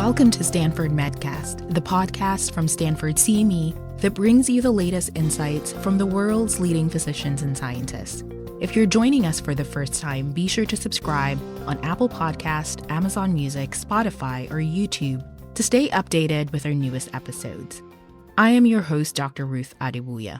Welcome to Stanford Medcast, the podcast from Stanford CME that brings you the latest insights from the world's leading physicians and scientists. If you're joining us for the first time, be sure to subscribe on Apple Podcast, Amazon Music, Spotify, or YouTube to stay updated with our newest episodes. I am your host, Dr. Ruth Adewuya.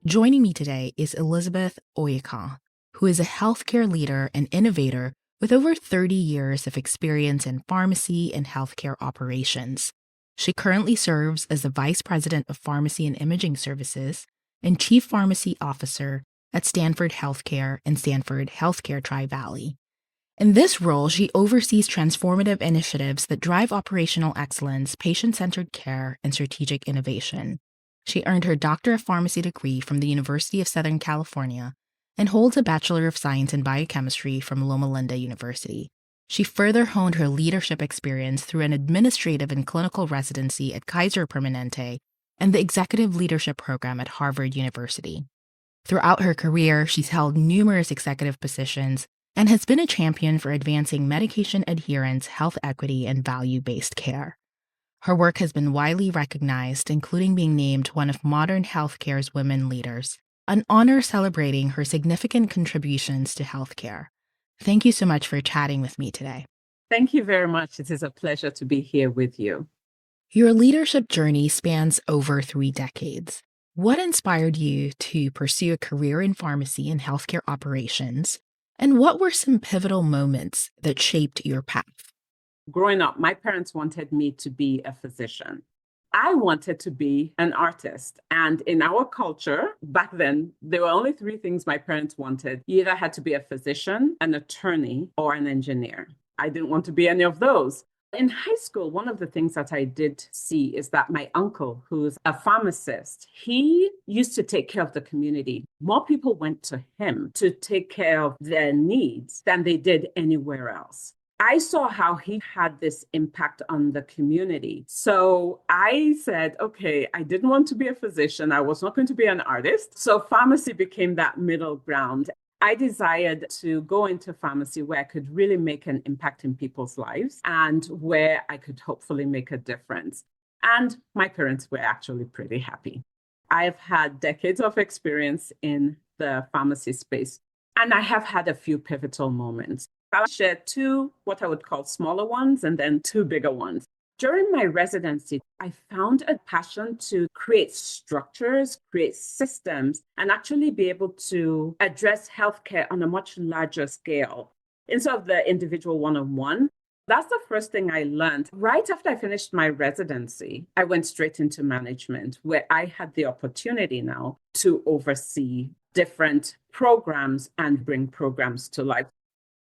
Joining me today is Elizabeth Oyekan, who is a healthcare leader and innovator with over 30 years of experience in pharmacy and healthcare operations. She currently serves as the Vice President of Pharmacy and Imaging Services and Chief Pharmacy Officer at Stanford Healthcare and Stanford Healthcare Tri-Valley. In this role, she oversees transformative initiatives that drive operational excellence, patient-centered care, and strategic innovation. She earned her Doctor of Pharmacy degree from the University of Southern California and holds a Bachelor of Science in Biochemistry from Loma Linda University. She further honed her leadership experience through an administrative and clinical residency at Kaiser Permanente and the Executive Leadership Program at Harvard University. Throughout her career, she's held numerous executive positions and has been a champion for advancing medication adherence, health equity, and value-based care. Her work has been widely recognized, including being named one of modern healthcare's women leaders, an honor celebrating her significant contributions to healthcare. Thank you so much for chatting with me today. Thank you very much. It is a pleasure to be here with you. Your leadership journey spans over 3 decades. What inspired you to pursue a career in pharmacy and healthcare operations? And what were some pivotal moments that shaped your path? Growing up, my parents wanted me to be a physician. I wanted to be an artist. And in our culture, back then, there were only 3 things my parents wanted. You either had to be a physician, an attorney, or an engineer. I didn't want to be any of those. In high school, one of the things that I did see is that my uncle, who's a pharmacist, he used to take care of the community. More people went to him to take care of their needs than they did anywhere else. I saw how he had this impact on the community. So I said, okay, I didn't want to be a physician. I was not going to be an artist. So pharmacy became that middle ground. I desired to go into pharmacy where I could really make an impact in people's lives and where I could hopefully make a difference. And my parents were actually pretty happy. I've had decades of experience in the pharmacy space, and I have had a few pivotal moments. I'll share 2, what I would call smaller ones, and then 2 bigger ones. During my residency, I found a passion to create structures, create systems, and actually be able to address healthcare on a much larger scale. Instead of the individual one-on-one, that's the first thing I learned. Right after I finished my residency, I went straight into management, where I had the opportunity now to oversee different programs and bring programs to life.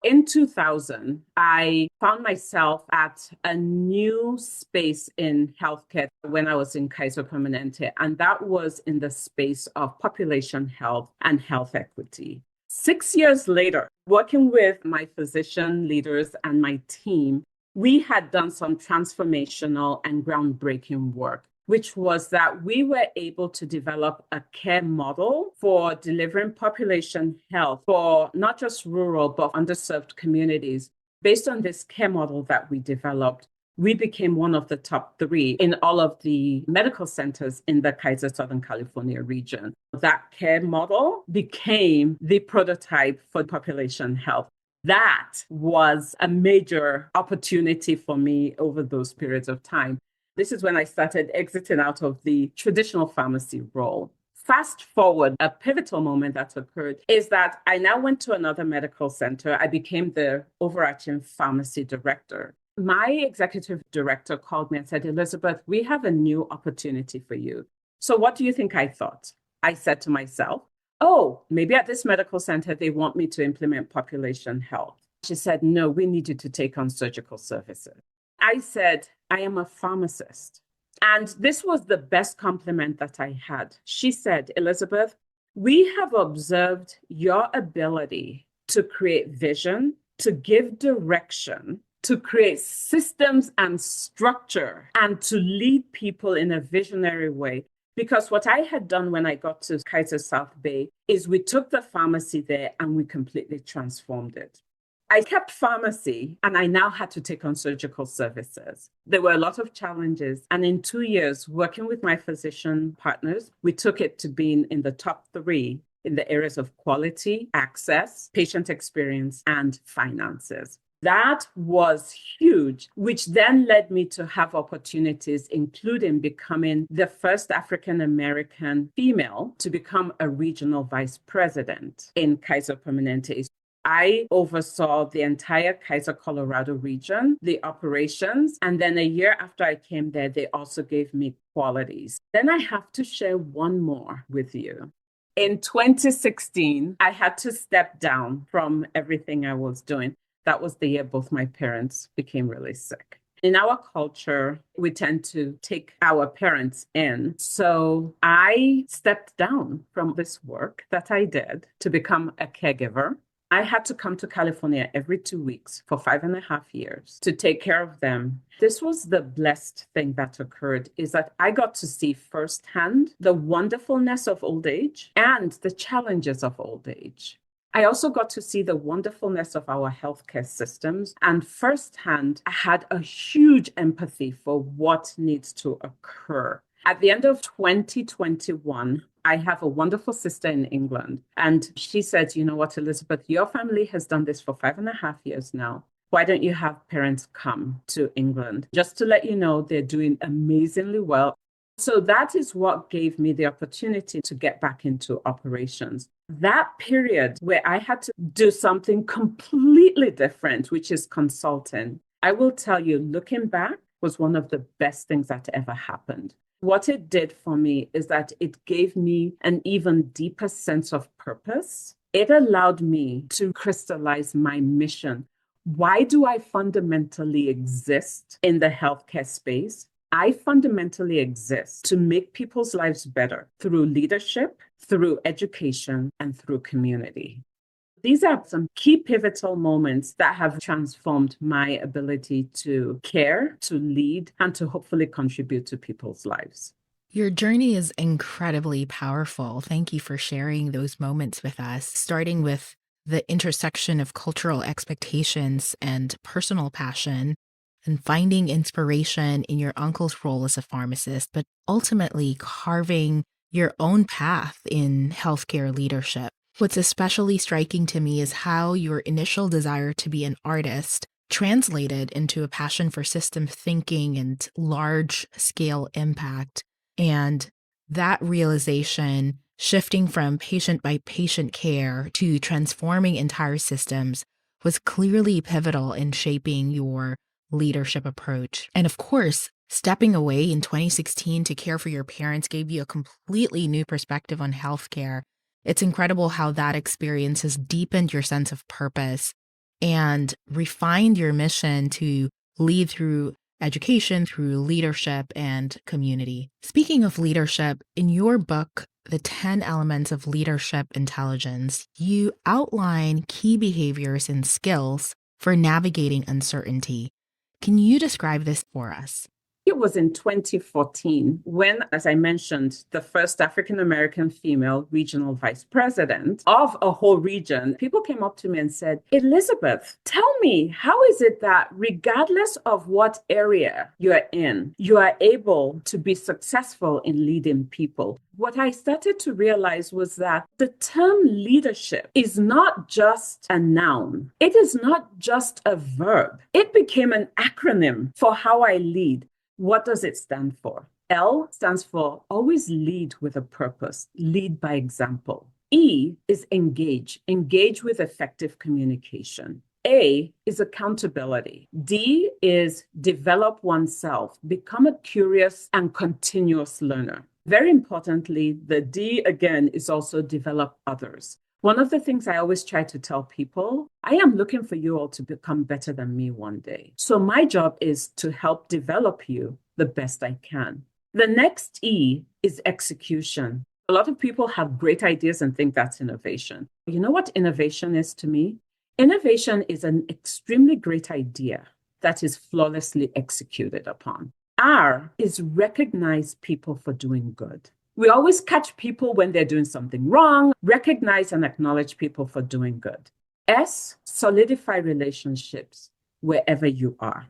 In 2000, I found myself at a new space in healthcare when I was in Kaiser Permanente, and that was in the space of population health and health equity. 6 years later, working with my physician leaders and my team, we had done some transformational and groundbreaking work, which was that we were able to develop a care model for delivering population health for not just rural, but underserved communities. Based on this care model that we developed, we became one of the top 3 in all of the medical centers in the Kaiser Southern California region. That care model became the prototype for population health. That was a major opportunity for me over those periods of time. This is when I started exiting out of the traditional pharmacy role. Fast forward, a pivotal moment that occurred is that I now went to another medical center. I became the overarching pharmacy director. My executive director called me and said, Elizabeth, we have a new opportunity for you. So what do you think I thought? I said to myself, oh, maybe at this medical center, they want me to implement population health. She said, no, we need you to take on surgical services. I said, I am a pharmacist. And this was the best compliment that I had. She said, Elizabeth, we have observed your ability to create vision, to give direction, to create systems and structure, and to lead people in a visionary way. Because what I had done when I got to Kaiser South Bay is we took the pharmacy there and we completely transformed it. I kept pharmacy and I now had to take on surgical services. There were a lot of challenges. And in 2 years, working with my physician partners, we took it to being in the top 3 in the areas of quality, access, patient experience, and finances. That was huge, which then led me to have opportunities, including becoming the first African-American female to become a regional vice president in Kaiser Permanente. I oversaw the entire Kaiser, Colorado region, the operations, and then a year after I came there, they also gave me qualities. Then I have to share one more with you. In 2016, I had to step down from everything I was doing. That was the year both my parents became really sick. In our culture, we tend to take our parents in. So I stepped down from this work that I did to become a caregiver. I had to come to California every 2 weeks for 5.5 years to take care of them. This was the blessed thing that occurred, is that I got to see firsthand the wonderfulness of old age and the challenges of old age. I also got to see the wonderfulness of our healthcare systems, and firsthand, I had a huge empathy for what needs to occur. At the end of 2021, I have a wonderful sister in England, and she said, you know what, Elizabeth, your family has done this for 5.5 years now. Why don't you have parents come to England? Just to let you know, they're doing amazingly well. So that is what gave me the opportunity to get back into operations. That period where I had to do something completely different, which is consulting, I will tell you, looking back, was one of the best things that ever happened. What it did for me is that it gave me an even deeper sense of purpose. It allowed me to crystallize my mission. Why do I fundamentally exist in the healthcare space? I fundamentally exist to make people's lives better through leadership, through education, and through community. These are some key pivotal moments that have transformed my ability to care, to lead, and to hopefully contribute to people's lives. Your journey is incredibly powerful. Thank you for sharing those moments with us, starting with the intersection of cultural expectations and personal passion, and finding inspiration in your uncle's role as a pharmacist, but ultimately carving your own path in healthcare leadership. What's especially striking to me is how your initial desire to be an artist translated into a passion for system thinking and large-scale impact. And that realization, shifting from patient-by-patient care to transforming entire systems, was clearly pivotal in shaping your leadership approach. And of course, stepping away in 2016 to care for your parents gave you a completely new perspective on healthcare. It's incredible how that experience has deepened your sense of purpose and refined your mission to lead through education, through leadership and community. Speaking of leadership, in your book, The 10 Elements of Leadership Intelligence, you outline key behaviors and skills for navigating uncertainty. Can you describe this for us? It was in 2014 when, as I mentioned, the first African-American female regional vice president of a whole region, people came up to me and said, Elizabeth, tell me, how is it that regardless of what area you're in, you are able to be successful in leading people? What I started to realize was that the term leadership is not just a noun. It is not just a verb. It became an acronym for how I lead. What does it stand for? L stands for always lead with a purpose, lead by example. E is engage, engage with effective communication. A is accountability. D is develop oneself, become a curious and continuous learner. Very importantly, the D again is also develop others. One of the things I always try to tell people, I am looking for you all to become better than me one day. So my job is to help develop you the best I can. The next E is execution. A lot of people have great ideas and think that's innovation. You know what innovation is to me? Innovation is an extremely great idea that is flawlessly executed upon. R is recognize people for doing good. We always catch people when they're doing something wrong, recognize and acknowledge people for doing good. S, solidify relationships wherever you are.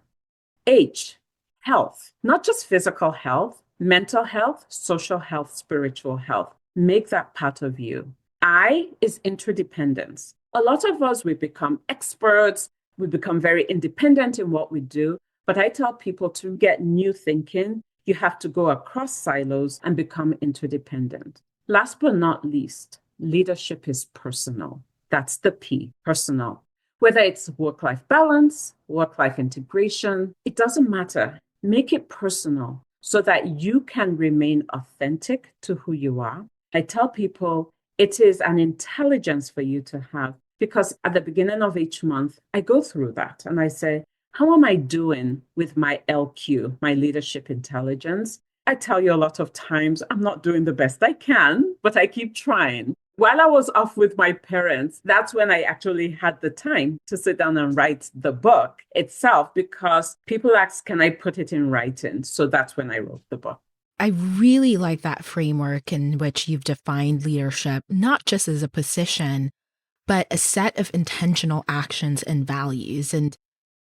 H, health, not just physical health, mental health, social health, spiritual health. Make that part of you. I is interdependence. A lot of us, we become experts, we become very independent in what we do. But I tell people to get new thinking, you have to go across silos and become interdependent. Last but not least, leadership is personal. That's the P, personal. Whether it's work-life balance, work-life integration, it doesn't matter. Make it personal so that you can remain authentic to who you are. I tell people it is an intelligence for you to have, because at the beginning of each month, I go through that and I say, how am I doing with my LQ, my leadership intelligence? I tell you a lot of times I'm not doing the best I can, but I keep trying. While I was off with my parents, that's when I actually had the time to sit down and write the book itself, because people ask, can I put it in writing? So that's when I wrote the book. I really like that framework in which you've defined leadership, not just as a position, but a set of intentional actions and values. And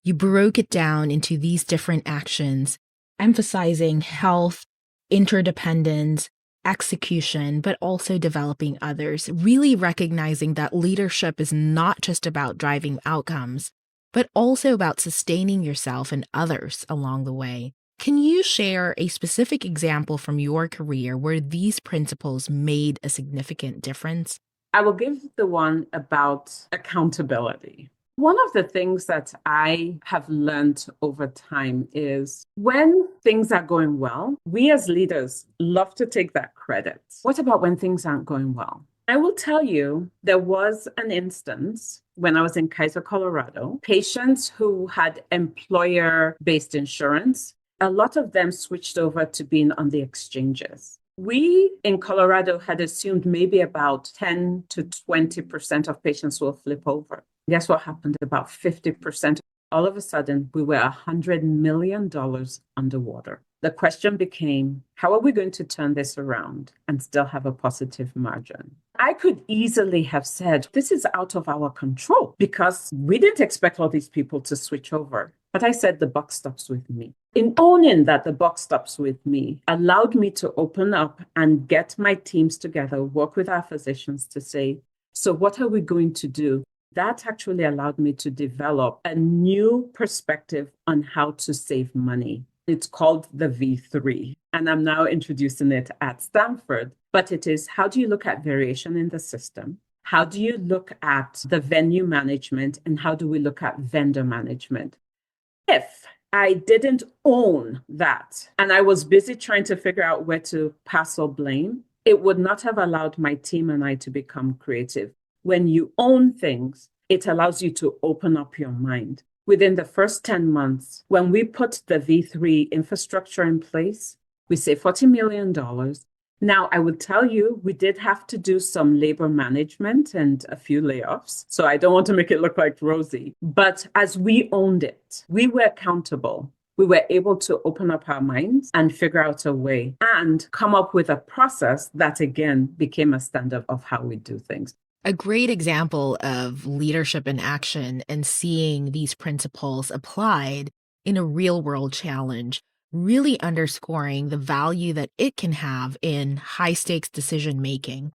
you broke it down into these different actions, emphasizing health, interdependence, execution, but also developing others, really recognizing that leadership is not just about driving outcomes, but also about sustaining yourself and others along the way. Can you share a specific example from your career where these principles made a significant difference? I will give the one about accountability. One of the things that I have learned over time is when things are going well, we as leaders love to take that credit. What about when things aren't going well? I will tell you, there was an instance when I was in Kaiser, Colorado, patients who had employer-based insurance, a lot of them switched over to being on the exchanges. We in Colorado had assumed maybe about 10 to 20% of patients will flip over. Guess what happened? About 50%. All of a sudden, we were $100 million underwater. The question became, how are we going to turn this around and still have a positive margin? I could easily have said, this is out of our control because we didn't expect all these people to switch over. But I said, the buck stops with me. In owning that the buck stops with me allowed me to open up and get my teams together, work with our physicians to say, so what are we going to do? That actually allowed me to develop a new perspective on how to save money. It's called the V3, and I'm now introducing it at Stanford. But it is, how do you look at variation in the system? How do you look at the venue management? And how do we look at vendor management? If I didn't own that and I was busy trying to figure out where to pass or blame, it would not have allowed my team and I to become creative. When you own things, it allows you to open up your mind. Within the first 10 months, when we put the V3 infrastructure in place, we saved $40 million. Now, I would tell you, we did have to do some labor management and a few layoffs. So I don't want to make it look like rosy. But as we owned it, we were accountable. We were able to open up our minds and figure out a way and come up with a process that, again, became a standard of how we do things. A great example of leadership in action and seeing these principles applied in a real world challenge, really underscoring the value that it can have in high stakes decision making.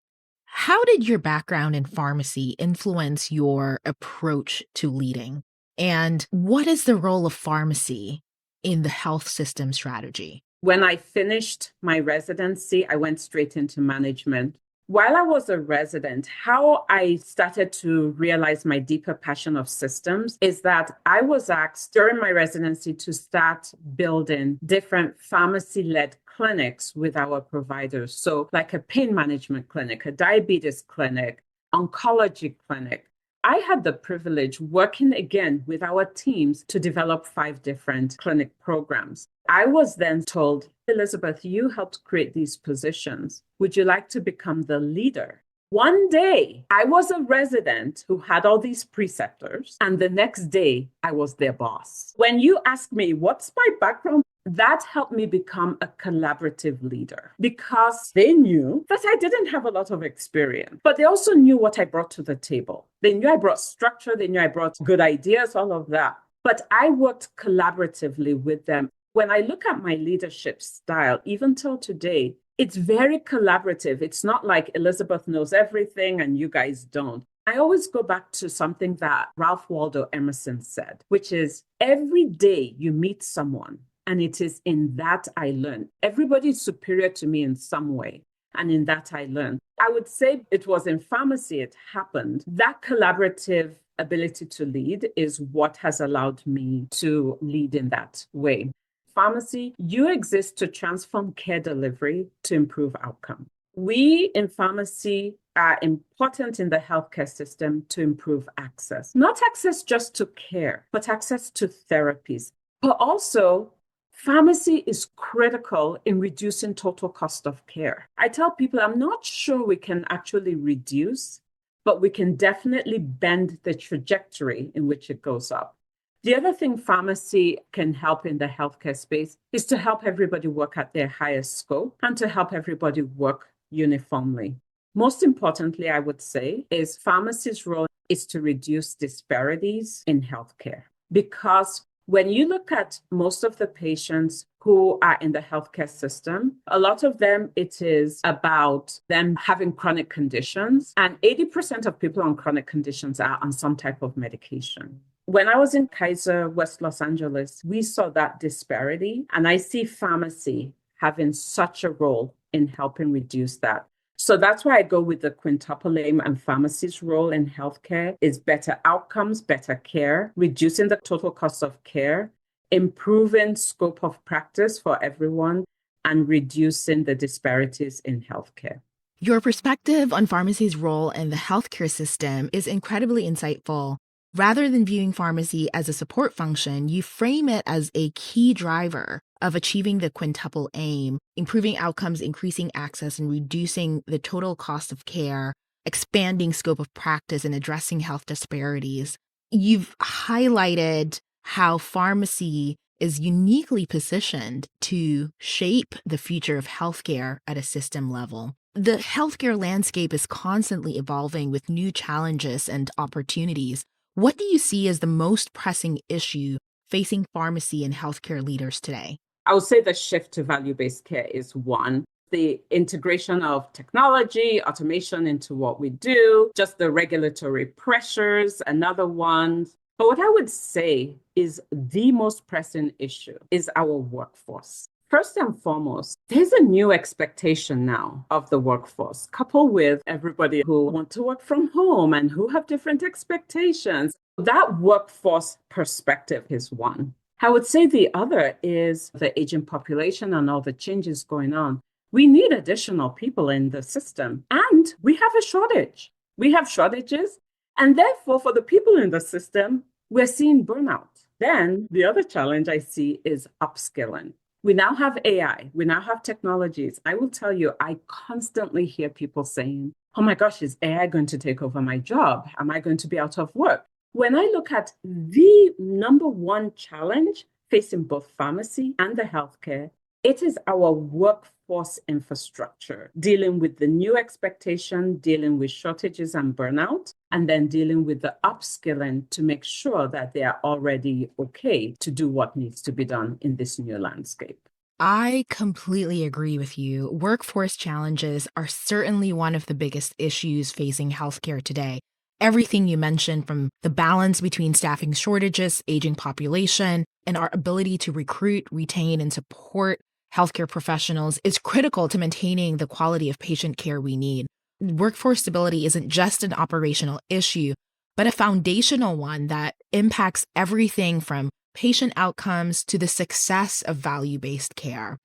How did your background in pharmacy influence your approach to leading? And what is the role of pharmacy in the health system strategy? When I finished my residency, I went straight into management. While I was a resident, how I started to realize my deeper passion of systems is that I was asked during my residency to start building different pharmacy-led clinics with our providers. So like a pain management clinic, a diabetes clinic, oncology clinic. I had the privilege working again with our teams to develop 5 different clinic programs. I was then told, Elizabeth, you helped create these positions. Would you like to become the leader? One day, I was a resident who had all these preceptors, and the next day, I was their boss. When you ask me, what's my background? That helped me become a collaborative leader because they knew that I didn't have a lot of experience, but they also knew what I brought to the table. They knew I brought structure, they knew I brought good ideas, all of that. But I worked collaboratively with them. When I look at my leadership style, even till today, it's very collaborative. It's not like Elizabeth knows everything and you guys don't. I always go back to something that Ralph Waldo Emerson said, which is every day you meet someone, and it is in that I learn. Everybody is superior to me in some way, and in that I learn. I would say it was in pharmacy it happened. That collaborative ability to lead is what has allowed me to lead in that way. Pharmacy, you exist to transform care delivery to improve outcome. We in pharmacy are important in the healthcare system to improve access. Not access just to care, but access to therapies. But also, pharmacy is critical in reducing total cost of care. I tell people I'm not sure we can actually reduce, but we can definitely bend the trajectory in which it goes up. The other thing pharmacy can help in the healthcare space is to help everybody work at their highest scope and to help everybody work uniformly. Most importantly, I would say, is pharmacy's role is to reduce disparities in healthcare. Because when you look at most of the patients who are in the healthcare system, a lot of them, it is about them having chronic conditions. And 80% of people on chronic conditions are on some type of medication. When I was in Kaiser, West Los Angeles, we saw that disparity. And I see pharmacy having such a role in helping reduce that. So that's why I go with the quintuple aim, and pharmacy's role in healthcare is better outcomes, better care, reducing the total cost of care, improving scope of practice for everyone, and reducing the disparities in healthcare. Your perspective on pharmacy's role in the healthcare system is incredibly insightful. Rather than viewing pharmacy as a support function, you frame it as a key driver of achieving the quintuple aim, improving outcomes, increasing access, and reducing the total cost of care, expanding scope of practice, and addressing health disparities. You've highlighted how pharmacy is uniquely positioned to shape the future of healthcare at a system level. The healthcare landscape is constantly evolving with new challenges and opportunities. What do you see as the most pressing issue facing pharmacy and healthcare leaders today? I would say the shift to value-based care is one. The integration of technology, automation into what we do, just the regulatory pressures, another one. But what I would say is the most pressing issue is our workforce. First and foremost, there's a new expectation now of the workforce, coupled with everybody who want to work from home and who have different expectations. That workforce perspective is one. I would say the other is the aging population and all the changes going on. We need additional people in the system, and we have a shortage. We have shortages, and therefore, for the people in the system, we're seeing burnout. Then the other challenge I see is upskilling. We now have AI. We now have technologies. I will tell you, I constantly hear people saying, oh my gosh, is AI going to take over my job? Am I going to be out of work? When I look at the number one challenge facing both pharmacy and the healthcare, it is our workforce infrastructure, dealing with the new expectation, dealing with shortages and burnout, and then dealing with the upskilling to make sure that they are already okay to do what needs to be done in this new landscape. I completely agree with you. Workforce challenges are certainly one of the biggest issues facing healthcare today. Everything you mentioned, from the balance between staffing shortages, aging population, and our ability to recruit, retain, and support healthcare professionals, is critical to maintaining the quality of patient care we need. Workforce stability isn't just an operational issue, but a foundational one that impacts everything from patient outcomes to the success of value-based care.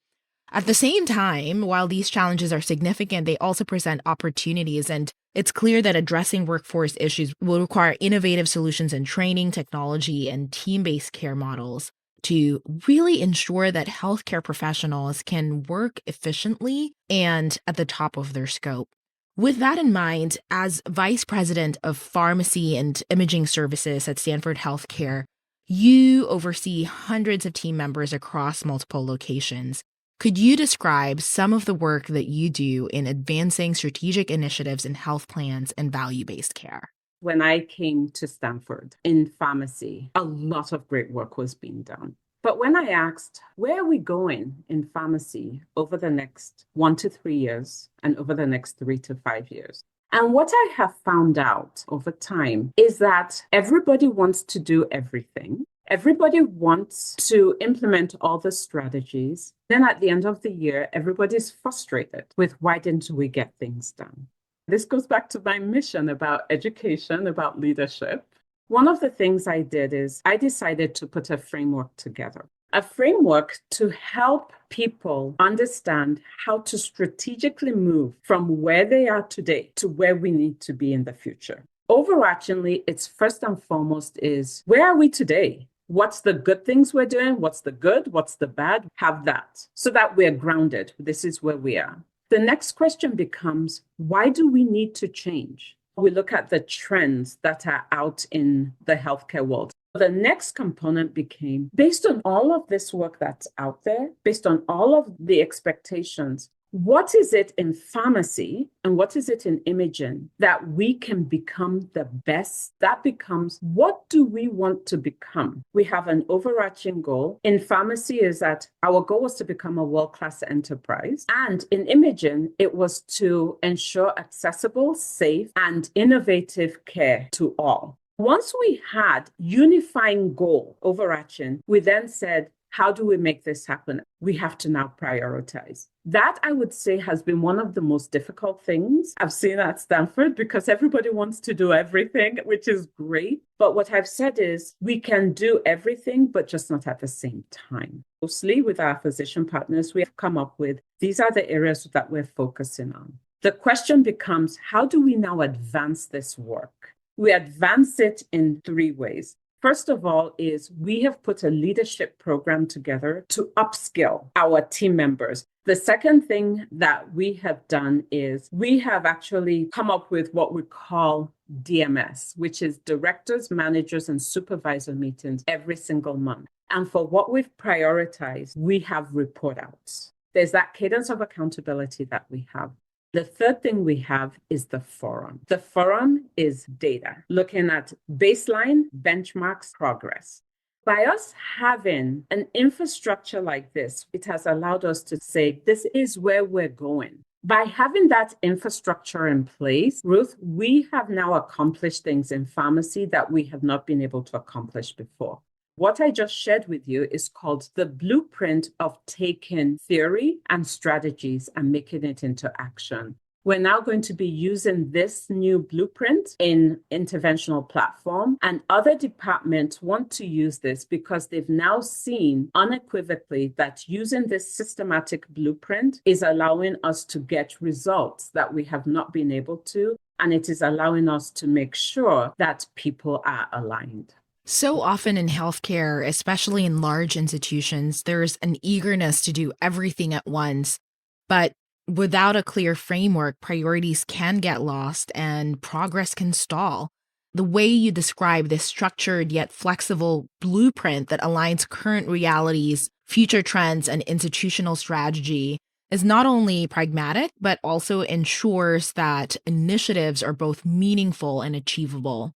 At the same time, while these challenges are significant, they also present opportunities, and it's clear that addressing workforce issues will require innovative solutions in training, technology, and team-based care models to really ensure that healthcare professionals can work efficiently and at the top of their scope. With that in mind, as Vice President of Pharmacy and Imaging Services at Stanford Healthcare, You oversee hundreds of team members across multiple locations. Could you describe some of the work that you do in advancing strategic initiatives in health plans and value-based care? When I came to Stanford in pharmacy, a lot of great work was being done. But when I asked, where are we going in pharmacy over the next 1 to 3 years and over the next 3 to 5 years? And what I have found out over time is that everybody wants to do everything. Everybody wants to implement all the strategies. Then at the end of the year, everybody's frustrated with why didn't we get things done? This goes back to my mission about education, about leadership. One of the things I did is I decided to put a framework together, a framework to help people understand how to strategically move from where they are today to where we need to be in the future. Overarchingly, it's first and foremost is where are we today? What's the good things we're doing? What's the good? What's the bad? Have that so that we're grounded. This is where we are. The next question becomes, why do we need to change? We look at the trends that are out in the healthcare world. The next component became, based on all of this work that's out there, based on all of the expectations, what is it in pharmacy and what is it in imaging that we can become the best? That becomes, what do we want to become? We have an overarching goal. In pharmacy is that our goal was to become a world-class enterprise. And in imaging, it was to ensure accessible, safe, and innovative care to all. Once we had unifying goal overarching, we then said, how do we make this happen? We have to now prioritize. That, I would say, has been one of the most difficult things I've seen at Stanford because everybody wants to do everything, which is great. But what I've said is we can do everything, but just not at the same time. Mostly with our physician partners, we have come up with these are the areas that we're focusing on. The question becomes, how do we now advance this work? We advance it in 3 ways. First of all is we have put a leadership program together to upskill our team members. The second thing that we have done is we have actually come up with what we call DMS, which is directors, managers, and supervisor meetings every single month. And for what we've prioritized, we have report outs. There's that cadence of accountability that we have. The third thing we have is the forum. The forum is data, looking at baseline, benchmarks, progress. By us having an infrastructure like this, it has allowed us to say, this is where we're going. By having that infrastructure in place, Ruth, we have now accomplished things in pharmacy that we have not been able to accomplish before. What I just shared with you is called the blueprint of taking theory and strategies and making it into action. We're now going to be using this new blueprint in interventional platform, and other departments want to use this because they've now seen unequivocally that using this systematic blueprint is allowing us to get results that we have not been able to, and it is allowing us to make sure that people are aligned. So often in healthcare, especially in large institutions, there's an eagerness to do everything at once. But without a clear framework, priorities can get lost and progress can stall. The way you describe this structured yet flexible blueprint that aligns current realities, future trends, and institutional strategy is not only pragmatic, but also ensures that initiatives are both meaningful and achievable.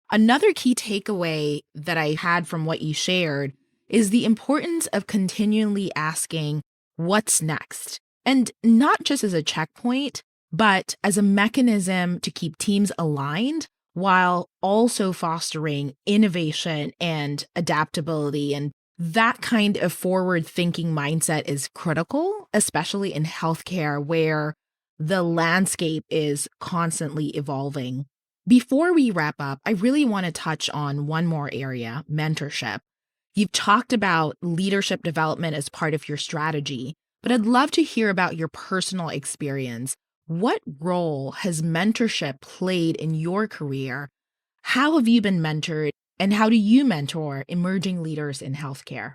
Another key takeaway that I had from what you shared is the importance of continually asking, what's next? And not just as a checkpoint, but as a mechanism to keep teams aligned while also fostering innovation and adaptability. And that kind of forward-thinking mindset is critical, especially in healthcare where the landscape is constantly evolving. Before we wrap up, I really want to touch on one more area, mentorship. You've talked about leadership development as part of your strategy, but I'd love to hear about your personal experience. What role has mentorship played in your career? How have you been mentored, and how do you mentor emerging leaders in healthcare?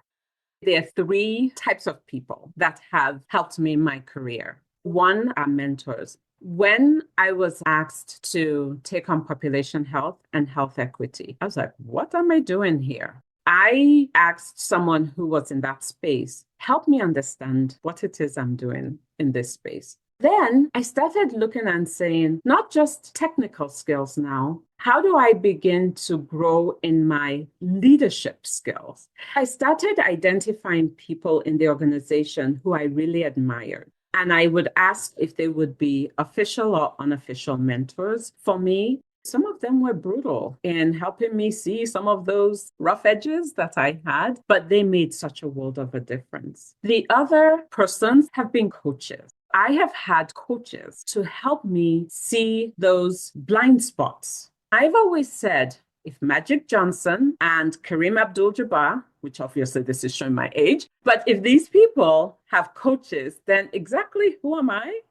There are 3 types of people that have helped me in my career. One are mentors. When I was asked to take on population health and health equity, I was like, what am I doing here? I asked someone who was in that space, help me understand what it is I'm doing in this space. Then I started looking and saying, not just technical skills now, how do I begin to grow in my leadership skills? I started identifying people in the organization who I really admired. And I would ask if they would be official or unofficial mentors for me. Some of them were brutal in helping me see some of those rough edges that I had, but they made such a world of a difference. The other persons have been coaches. I have had coaches to help me see those blind spots. I've always said, if Magic Johnson and Kareem Abdul-Jabbar, which obviously this is showing my age, but if these people have coaches, then exactly who am I?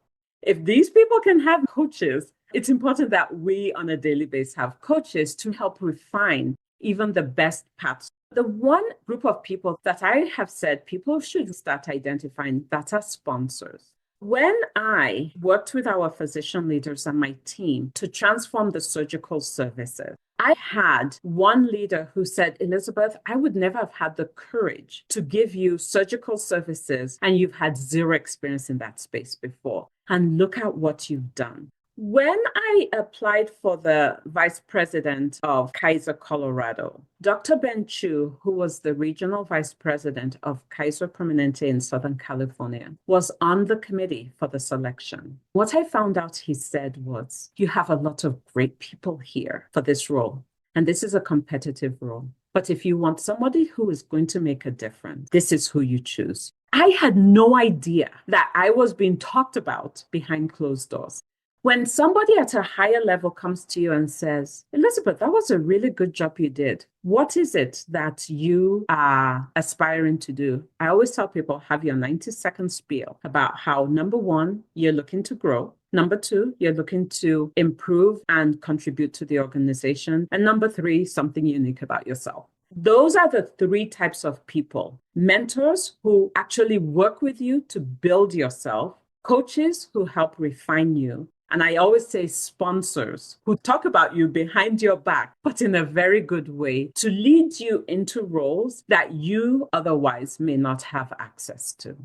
If these people can have coaches, it's important that we on a daily basis have coaches to help refine even the best paths. The one group of people that I have said people should start identifying that are sponsors. When I worked with our physician leaders and my team to transform the surgical services, I had one leader who said, Elizabeth, I would never have had the courage to give you surgical services, and you've had zero experience in that space before. And look at what you've done. When I applied for the vice president of Kaiser, Colorado, Dr. Ben Chu, who was the regional vice president of Kaiser Permanente in Southern California, was on the committee for the selection. What I found out he said was, you have a lot of great people here for this role, and this is a competitive role. But if you want somebody who is going to make a difference, this is who you choose. I had no idea that I was being talked about behind closed doors. When somebody at a higher level comes to you and says, Elizabeth, that was a really good job you did. What is it that you are aspiring to do? I always tell people, have your 90-second spiel about how, number one, you're looking to grow. Number two, you're looking to improve and contribute to the organization. And number three, something unique about yourself. Those are the three types of people. Mentors who actually work with you to build yourself. Coaches who help refine you. And I always say sponsors who talk about you behind your back, but in a very good way to lead you into roles that you otherwise may not have access to.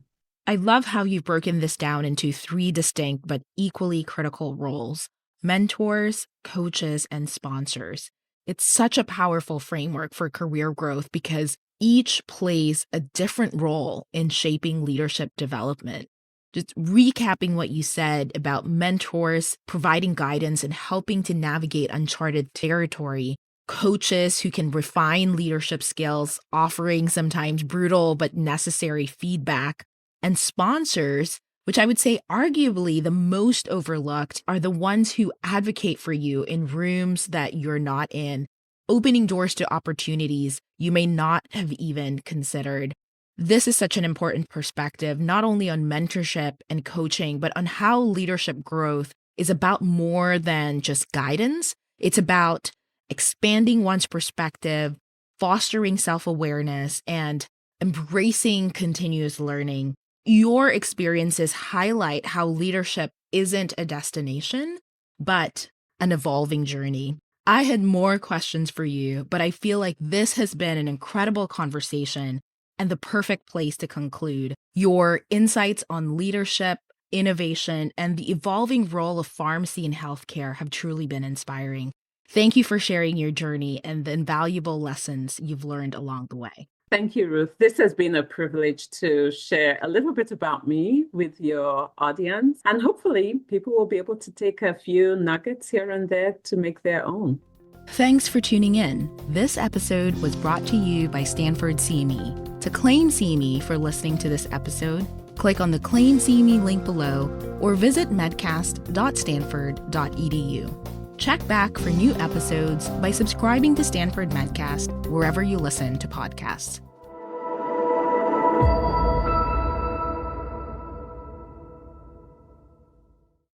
I love how you've broken this down into three distinct but equally critical roles: mentors, coaches, and sponsors. It's such a powerful framework for career growth because each plays a different role in shaping leadership development. Just recapping what you said about mentors providing guidance and helping to navigate uncharted territory, coaches who can refine leadership skills, offering sometimes brutal but necessary feedback, and sponsors, which I would say arguably the most overlooked, are the ones who advocate for you in rooms that you're not in, opening doors to opportunities you may not have even considered. This is such an important perspective, not only on mentorship and coaching, but on how leadership growth is about more than just guidance. It's about expanding one's perspective, fostering self-awareness, and embracing continuous learning. Your experiences highlight how leadership isn't a destination, but an evolving journey. I had more questions for you, but I feel like this has been an incredible conversation and the perfect place to conclude. Your insights on leadership, innovation, and the evolving role of pharmacy in healthcare have truly been inspiring. Thank you for sharing your journey and the invaluable lessons you've learned along the way. Thank you, Ruth. This has been a privilege to share a little bit about me with your audience, and hopefully people will be able to take a few nuggets here and there to make their own. Thanks for tuning in. This episode was brought to you by Stanford CME. To claim CME for listening to this episode, click on the Claim CME link below or visit medcast.stanford.edu. Check back for new episodes by subscribing to Stanford Medcast wherever you listen to podcasts.